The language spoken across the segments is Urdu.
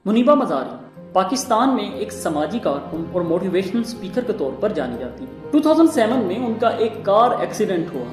منیبہ مزاری پاکستان میں ایک سماجی کارکن اور موٹیویشنل سپیکر کے طور پر جانی جاتی ہے۔ 2007 میں ان کا ایک کار ایکسیڈنٹ ہوا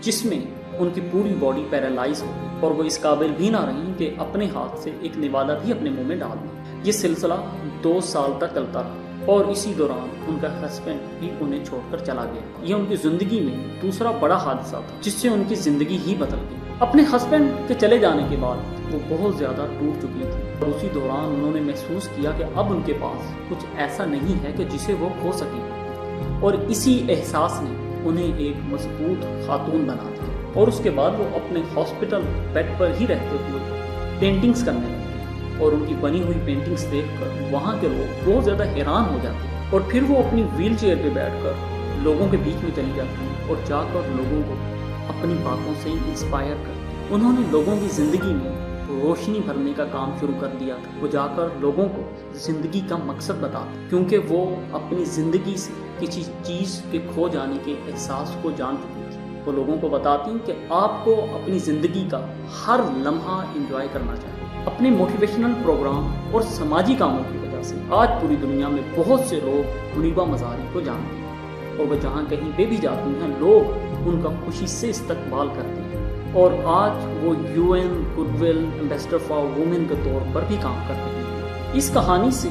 جس میں ان کی پوری باڈی پیرالائز ہو گئی اور وہ اس قابل بھی نہ رہی کہ اپنے ہاتھ سے ایک نوالہ بھی اپنے منہ میں ڈال دیں۔ یہ سلسلہ 2 سال تک چلتا رہا اور اسی دوران ان کا ہسبینڈ بھی انہیں چھوڑ کر چلا گیا۔ یہ ان کی زندگی میں دوسرا بڑا حادثہ تھا جس سے ان کی زندگی ہی بدل گئی۔ اپنے ہسبینڈ کے چلے جانے کے بعد وہ بہت زیادہ ٹوٹ چکی تھی اور اسی دوران انہوں نے محسوس کیا کہ اب ان کے پاس کچھ ایسا نہیں ہے کہ جسے وہ کھو سکیں، اور اسی احساس نے انہیں ایک مضبوط خاتون بنا دیا۔ اور اس کے بعد وہ اپنے ہاسپٹل بیڈ پر ہی رہتے ہوئے پینٹنگز کرنے لگے اور ان کی بنی ہوئی پینٹنگز دیکھ کر وہاں کے لوگ بہت زیادہ حیران ہو جاتے ہیں، اور پھر وہ اپنی ویل چیئر پہ بیٹھ کر لوگوں کے بیچ میں چلی جاتی ہیں اور جا کر لوگوں کو اپنی باتوں سے انسپائر کرتی ہیں۔ انہوں نے لوگوں کی زندگی میں روشنی بھرنے کا کام شروع کر دیا تھا۔ وہ جا کر لوگوں کو زندگی کا مقصد بتاتے، کیونکہ وہ اپنی زندگی سے کسی چیز کے کھو جانے کے احساس کو جان چکی تھی۔ وہ لوگوں کو بتاتی ہیں کہ آپ کو اپنی زندگی کا ہر لمحہ انجوائے کرنا چاہیے۔ اپنے موٹیویشنل پروگرام اور سماجی کاموں کی وجہ سے آج پوری دنیا میں بہت سے لوگ منیبہ مزاری کو جانتے ہیں، اور وہ جہاں کہیں پہ بھی جاتی ہیں لوگ ان کا خوشی سے استقبال کرتے ہیں، اور آج وہ UN goodwill ambassador for women کے طور پر بھی کام کرتے ہیں۔ اس کہانی سے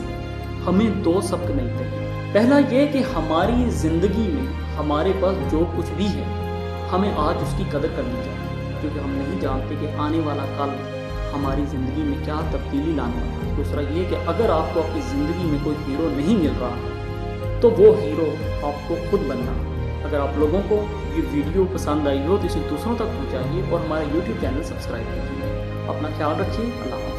ہمیں 2 سبق ملتے ہیں۔ پہلا یہ کہ ہماری زندگی میں ہمارے پاس جو کچھ بھی ہے ہمیں آج اس کی قدر کرنی چاہیے، کیونکہ ہم نہیں جانتے کہ آنے والا کل ہماری زندگی میں کیا تبدیلی لانے والا ہے۔ دوسرا یہ کہ اگر آپ کو اپنی زندگی میں کوئی ہیرو نہیں مل رہا تو وہ ہیرو آپ کو خود بننا۔ اگر آپ لوگوں کو یہ ویڈیو پسند آئی ہو تو اسے دوسروں تک پہنچائیے اور ہمارا YouTube چینل سبسکرائب کیجیے۔ اپنا خیال رکھیے۔ اللہ حافظ۔